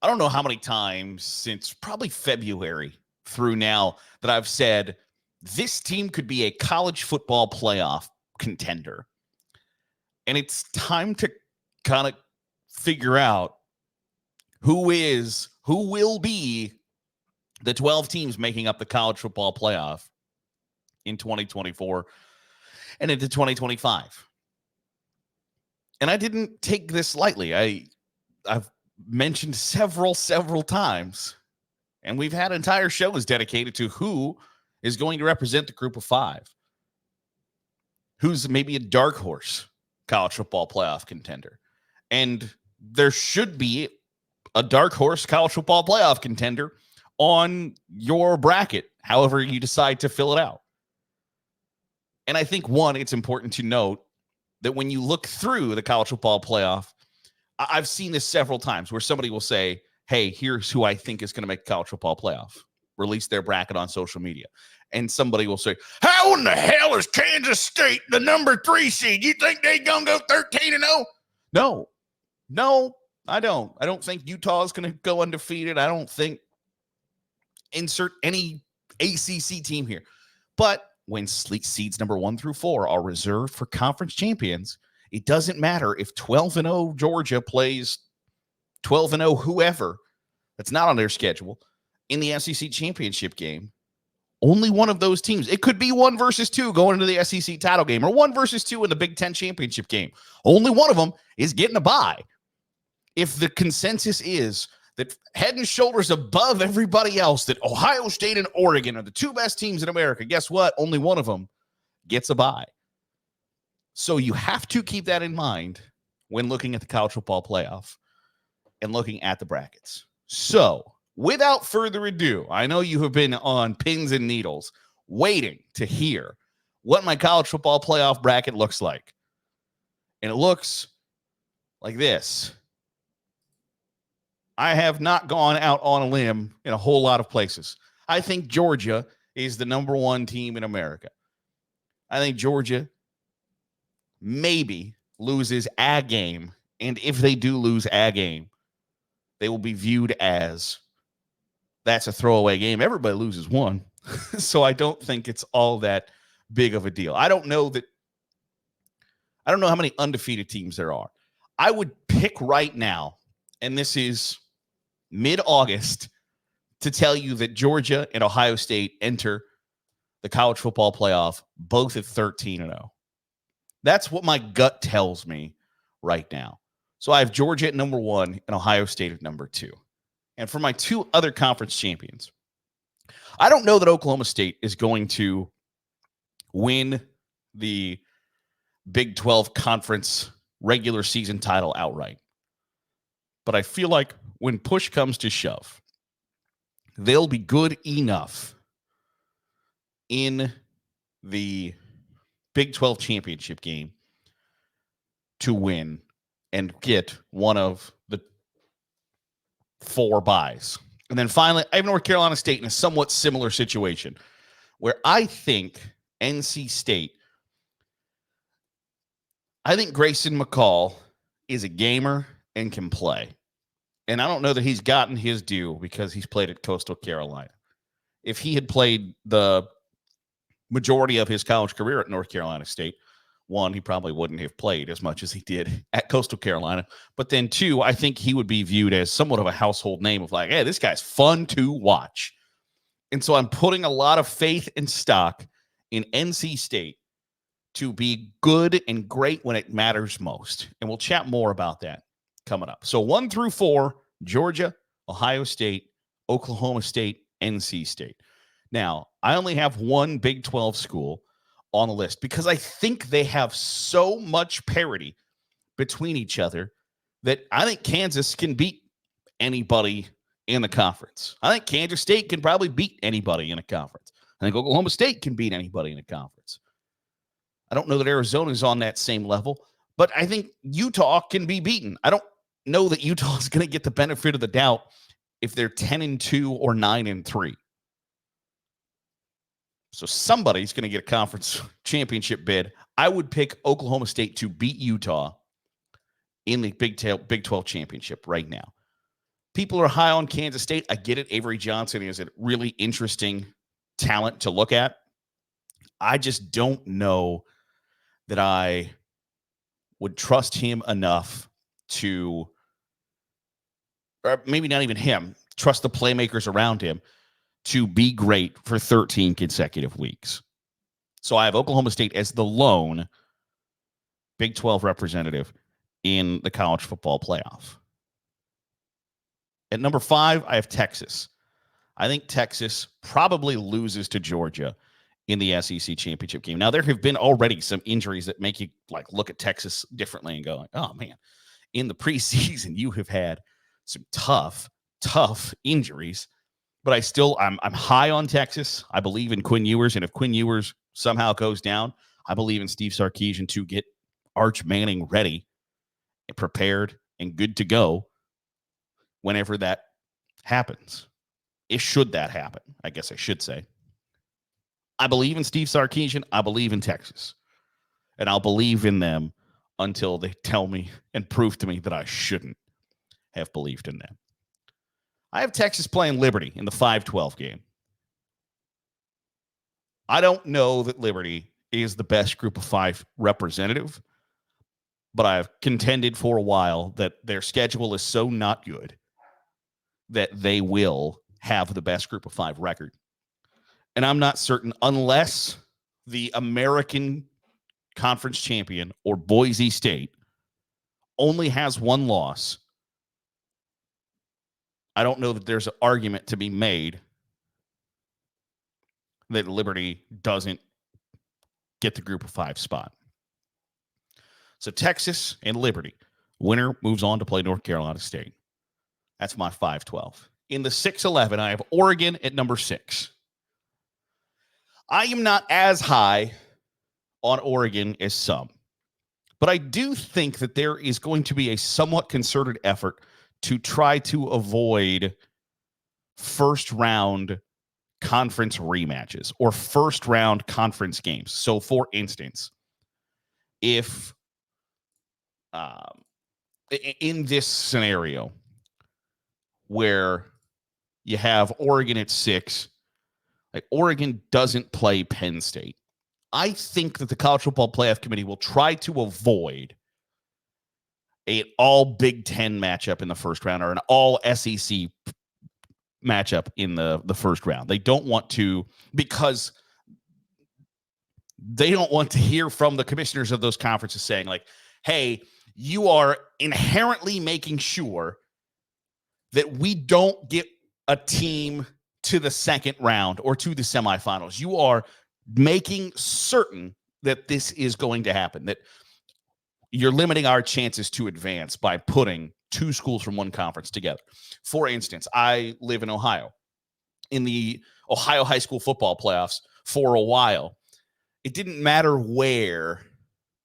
I don't know how many times since probably February through now that I've said this team could be a college football playoff contender. And it's time to kind of figure out who will be the 12 teams making up the college football playoff in 2024 and into 2025. And I didn't take this lightly. I've mentioned several times, and we've had entire shows dedicated to who is going to represent the group of five, who's maybe a dark horse college football playoff contender. And there should be a dark horse college football playoff contender on your bracket, however you decide to fill it out. And I think, one, it's important to note that when you look through the college football playoff, I've seen this several times where somebody will say, hey, here's who I think is going to make the college football playoff, release their bracket on social media. And somebody will say, how in the hell is Kansas State the number 3 seed? You think they going to go 13-0? No, I don't. I don't think Utah is going to go undefeated. I don't think insert any ACC team here. But when seeds number 1 through 4 are reserved for conference champions, it doesn't matter if 12-0 Georgia plays 12-0 whoever that's not on their schedule in the SEC championship game. Only one of those teams. It could be 1 versus 2 going into the SEC title game, or 1 versus 2 in the Big Ten championship game. Only one of them is getting a bye. If the consensus is that head and shoulders above everybody else, that Ohio State and Oregon are the 2 best teams in America, guess what? Only one of them gets a bye. So you have to keep that in mind when looking at the college football playoff and looking at the brackets. So without further ado, I know you have been on pins and needles waiting to hear what my college football playoff bracket looks like. And it looks like this. I have not gone out on a limb in a whole lot of places. I think Georgia is the number 1 team in America. I think Georgia maybe loses a game. And if they do lose a game, they will be viewed as that's a throwaway game. Everybody loses one. So I don't think it's all that big of a deal. I don't know how many undefeated teams there are. I would pick right now, and this is mid-August, to tell you that Georgia and Ohio State enter the college football playoff both at 13-0. That's what my gut tells me right now. So I have Georgia at number 1 and Ohio State at number 2. And for my 2 other conference champions, I don't know that Oklahoma State is going to win the Big 12 conference regular season title outright. But I feel like when push comes to shove, they'll be good enough in the Big 12 championship game to win and get one of the 4 buys. And then finally, I have North Carolina State in a somewhat similar situation where I think NC State, I think Grayson McCall is a gamer and can play. And I don't know that he's gotten his due because he's played at Coastal Carolina. If he had played the majority of his college career at North Carolina State, 1, he probably wouldn't have played as much as he did at Coastal Carolina. But then 2, I think he would be viewed as somewhat of a household name of like, hey, this guy's fun to watch. And so I'm putting a lot of faith and stock in NC State to be good and great when it matters most. And we'll chat more about that coming up. So 1 through 4, Georgia, Ohio State, Oklahoma State, NC State. Now, I only have 1 Big 12 school on the list because I think they have so much parity between each other that I think Kansas can beat anybody in the conference. I think Kansas State can probably beat anybody in a conference. I think Oklahoma State can beat anybody in a conference. I don't know that Arizona is on that same level, but I think Utah can be beaten. I don't know that Utah is going to get the benefit of the doubt if they're 10-2 or 9-3. So somebody's going to get a conference championship bid. I would pick Oklahoma State to beat Utah in the Big 12 championship right now. People are high on Kansas State. I get it. Avery Johnson is a really interesting talent to look at. I just don't know that I would trust him enough to, or maybe not even him, trust the playmakers around him to be great for 13 consecutive weeks. So I have Oklahoma State as the lone Big 12 representative in the college football playoff. At number 5, I have Texas. I think Texas probably loses to Georgia in the SEC championship game. Now, there have been already some injuries that make you look at Texas differently and go, oh, man, in the preseason, you have had some tough injuries. But I'm high on Texas. I believe in Quinn Ewers. And if Quinn Ewers somehow goes down, I believe in Steve Sarkisian to get Arch Manning ready and prepared and good to go whenever that happens. Should that happen, I guess I should say. I believe in Steve Sarkisian. I believe in Texas. And I'll believe in them until they tell me and prove to me that I shouldn't have believed in them. I have Texas playing Liberty in the 5-12 game. I don't know that Liberty is the best group of 5 representative, but I've contended for a while that their schedule is so not good that they will have the best group of 5 record. And I'm not certain, unless the American Conference champion or Boise State only has 1 loss, I don't know that there's an argument to be made that Liberty doesn't get the group of 5 spot. So Texas and Liberty. Winner moves on to play North Carolina State. That's my 5-12. In the 6-11, I have Oregon at number 6. I am not as high on Oregon as some, but I do think that there is going to be a somewhat concerted effort to try to avoid first-round conference rematches or first-round conference games. So, for instance, if in this scenario where you have Oregon at 6, Oregon doesn't play Penn State, I think that the College Football Playoff Committee will try to avoid an all Big Ten matchup in the first round or an all SEC matchup in the first round. They don't want to, because they don't want to hear from the commissioners of those conferences saying hey, you are inherently making sure that we don't get a team to the second round or to the semifinals. You are making certain that this is going to happen, that you're limiting our chances to advance by putting 2 schools from one conference together. For instance, I live in Ohio. In the Ohio high school football playoffs for a while, it didn't matter where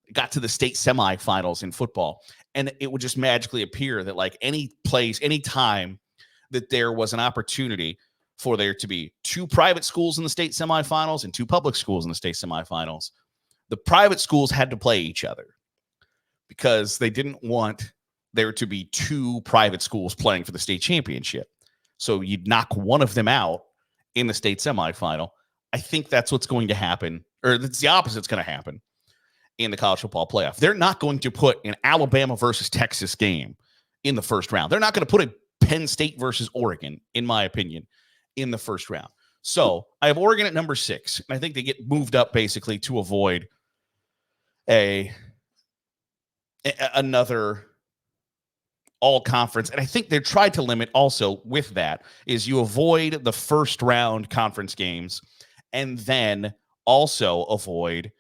it got to the state semifinals in football, and it would just magically appear that any place, any time that there was an opportunity for there to be 2 private schools in the state semifinals and 2 public schools in the state semifinals, the private schools had to play each other because they didn't want there to be 2 private schools playing for the state championship. So you'd knock one of them out in the state semifinal. I think that's what's going to happen, or it's the opposite's going to happen in the college football playoff. They're not going to put an Alabama versus Texas game in the first round. They're not going to put a Penn State versus Oregon, in my opinion, in the first round. So I have Oregon at number 6, and I think they get moved up basically to avoid another all conference. And I think they're tried to limit also with that is you avoid the first round conference games and then also avoid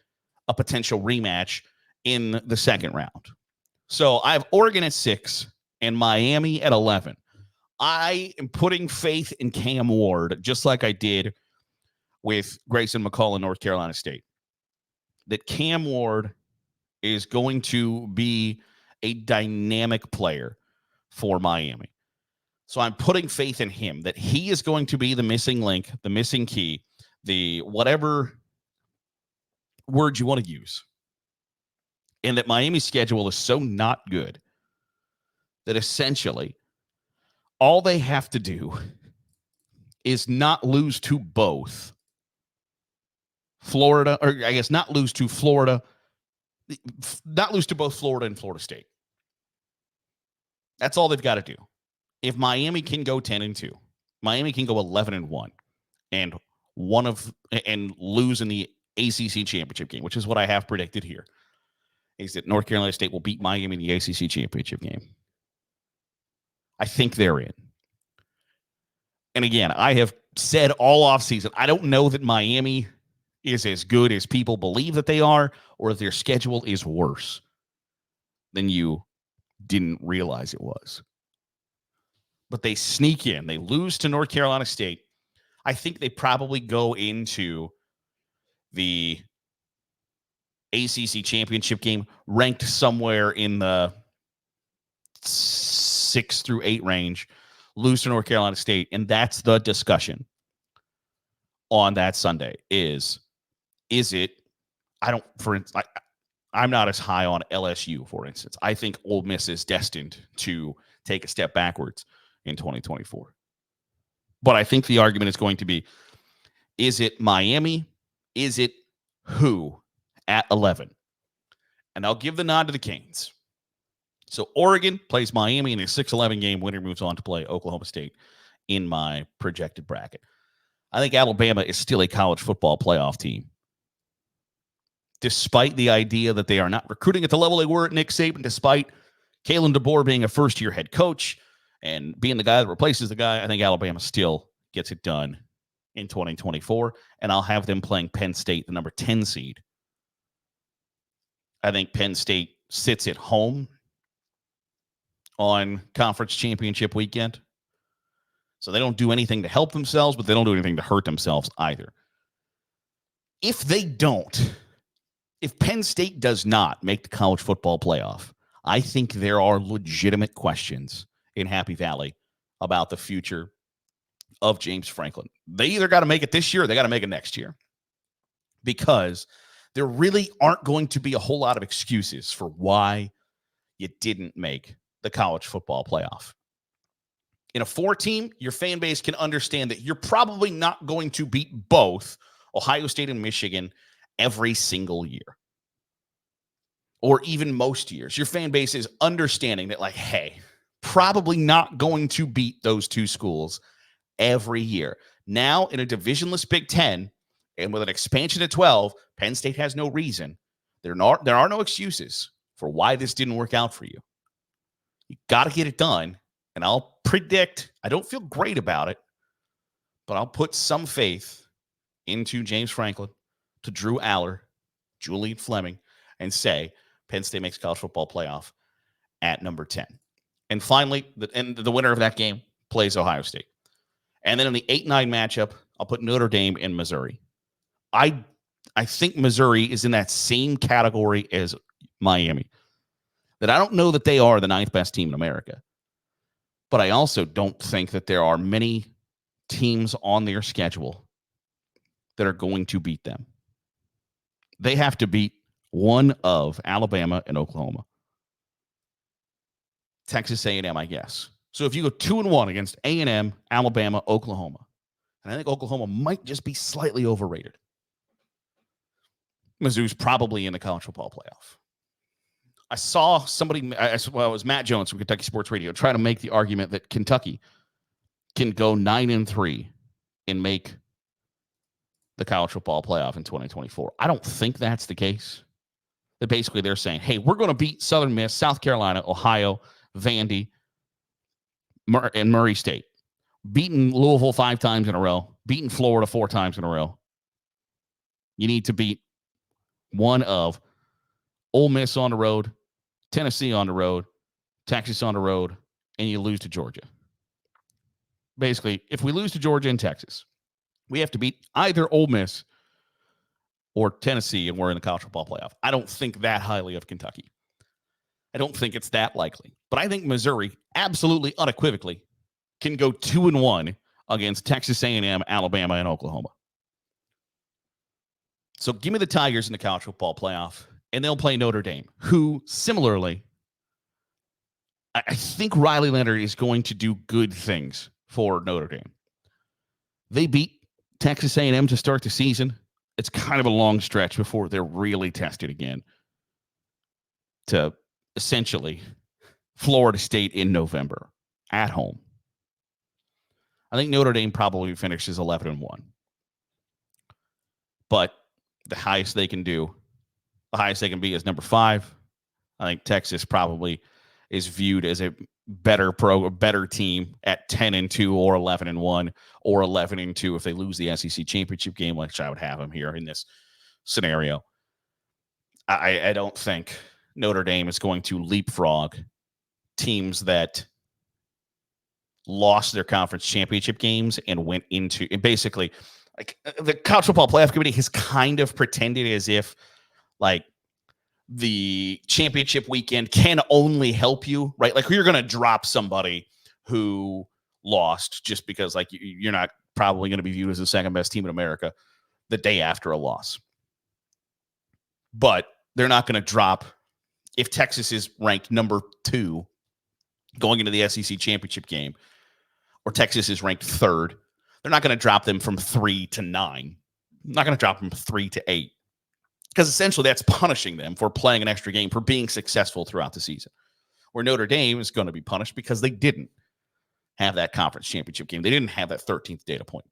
a potential rematch in the second round. So I have Oregon at 6 and Miami at 11. I am putting faith in Cam Ward, just like I did with Grayson McCall in North Carolina State, that Cam Ward is going to be a dynamic player for Miami. So I'm putting faith in him that he is going to be the missing link, the missing key, the whatever word you want to use. And that Miami's schedule is so not good that essentially all they have to do is not lose to both Florida, or I guess not lose to Florida, not lose to both Florida and Florida State. That's all they've got to do. If Miami can go 10-2, Miami can go 11-1, and lose in the ACC championship game, which is what I have predicted here, is that North Carolina State will beat Miami in the ACC championship game. I think they're in. And again, I have said all offseason, I don't know that Miami is as good as people believe that they are, or that their schedule is worse than you didn't realize it was. But they sneak in. They lose to North Carolina State. I think they probably go into the ACC championship game ranked somewhere in the 6 through 8 range, lose to North Carolina State. And that's the discussion on that Sunday is it, I'm not as high on LSU, for instance. I think Ole Miss is destined to take a step backwards in 2024. But I think the argument is going to be, is it Miami? Is it who at 11? And I'll give the nod to the Canes. So Oregon plays Miami in a 6-11 game. Winner moves on to play Oklahoma State in my projected bracket. I think Alabama is still a college football playoff team. Despite the idea that they are not recruiting at the level they were at Nick Saban, despite Kalen DeBoer being a first-year head coach and being the guy that replaces the guy, I think Alabama still gets it done in 2024, and I'll have them playing Penn State, the number 10 seed. I think Penn State sits at home on conference championship weekend. So they don't do anything to help themselves, but they don't do anything to hurt themselves either. If Penn State does not make the college football playoff, I think there are legitimate questions in Happy Valley about the future of James Franklin. They either got to make it this year or they got to make it next year, because there really aren't going to be a whole lot of excuses for why you didn't make the college football playoff. In a 4-team, your fan base can understand that you're probably not going to beat both Ohio State and Michigan every single year, or even most years. Your fan base is understanding that, like, hey, probably not going to beat those two schools every year. Now, in a divisionless Big Ten, and with an expansion to 12, Penn State has no reason. There are no excuses for why this didn't work out for you. You got to get it done. And I'll predict, I don't feel great about it, but I'll put some faith into James Franklin, to Drew Aller, Julian Fleming, and say Penn State makes college football playoff at number 10. And finally, the winner of that game plays Ohio State. And then in the 8-9 matchup, I'll put Notre Dame and Missouri. I think Missouri is in that same category as Miami. That I don't know that they are the 9th best team in America. But I also don't think that there are many teams on their schedule that are going to beat them. They have to beat one of Alabama and Oklahoma. Texas A&M, I guess. So if you go 2-1 against A&M, Alabama, Oklahoma, and I think Oklahoma might just be slightly overrated, Mizzou's probably in the college football playoff. I saw somebody, it was Matt Jones from Kentucky Sports Radio, try to make the argument that Kentucky can go 9-3 and make the college football playoff in 2024. I don't think that's the case. That basically they're saying, hey, we're going to beat Southern Miss, South Carolina, Ohio, Vandy, and Murray State. Beaten Louisville 5 times in a row. Beaten Florida 4 times in a row. You need to beat one of Ole Miss on the road, Tennessee on the road, Texas on the road, and you lose to Georgia. Basically, if we lose to Georgia and Texas, we have to beat either Ole Miss or Tennessee, and we're in the college football playoff. I don't think that highly of Kentucky. I don't think it's that likely. But I think Missouri, absolutely unequivocally, can go 2-1 against Texas A&M, Alabama, and Oklahoma. So give me the Tigers in the college football playoff, and they'll play Notre Dame, who similarly I think Riley Leonard is going to do good things for Notre Dame. They beat Texas A&M to start the season. It's kind of a long stretch before they're really tested again to essentially Florida State in November at home. I think Notre Dame probably finishes 11-1. But the highest they can be is number 5. I think Texas probably is viewed as a better team at 10-2 or 11-1 or 11-2 if they lose the SEC championship game, which I would have them here in this scenario. I don't think Notre Dame is going to leapfrog teams that lost their conference championship games and went into and basically like the College Football Playoff Committee has kind of pretended as if like the championship weekend can only help you, right? Like you're going to drop somebody who lost just because like you're not probably going to be viewed as the second best team in America the day after a loss. But they're not going to drop if Texas is ranked number 2 going into the SEC championship game or Texas is ranked 3rd. They're not going to drop them from 3 to 9. They're not going to drop them from 3 to 8. Because essentially that's punishing them for playing an extra game, for being successful throughout the season. Where Notre Dame is going to be punished because they didn't have that conference championship game. They didn't have that 13th data point.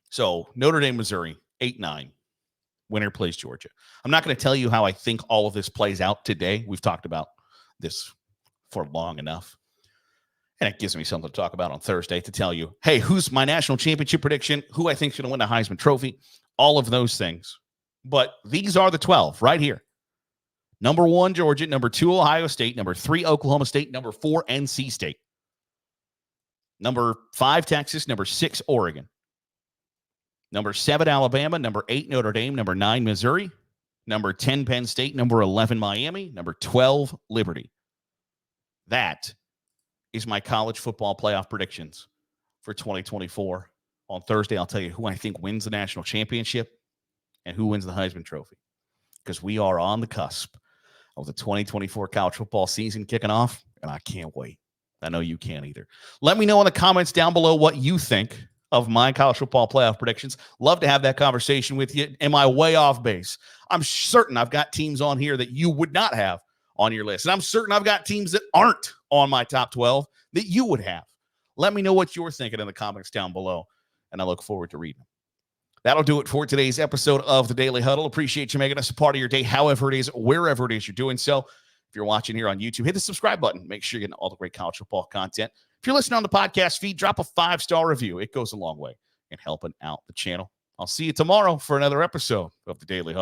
So Notre Dame, Missouri, 8-9. Winner plays Georgia. I'm not going to tell you how I think all of this plays out today. We've talked about this for long enough. And it gives me something to talk about on Thursday to tell you, hey, who's my national championship prediction? Who I think is going to win the Heisman Trophy? All of those things. But these are the 12 right here. Number 1, Georgia. Number 2, Ohio State. Number 3, Oklahoma State. Number 4, NC State. Number 5, Texas. Number 6, Oregon. Number 7, Alabama. Number 8, Notre Dame. Number 9, Missouri. Number 10, Penn State. Number 11, Miami. Number 12, Liberty. That is my college football playoff predictions for 2024. On Thursday, I'll tell you who I think wins the national championship and who wins the Heisman Trophy, because we are on the cusp of the 2024 college football season kicking off, and I can't wait. I know you can't either. Let me know in the comments down below what you think of my college football playoff predictions. Love to have that conversation with you. Am I way off base? I'm certain I've got teams on here that you would not have on your list, and I'm certain I've got teams that aren't on my top 12 that you would have. Let me know what you're thinking in the comments down below, and I look forward to reading them. That'll do it for today's episode of the Daily Huddle. Appreciate you making us a part of your day, however it is, wherever it is you're doing so. If you're watching here on YouTube, hit the subscribe button. Make sure you're getting all the great college football content. If you're listening on the podcast feed, drop a 5-star review. It goes a long way in helping out the channel. I'll see you tomorrow for another episode of the Daily Huddle.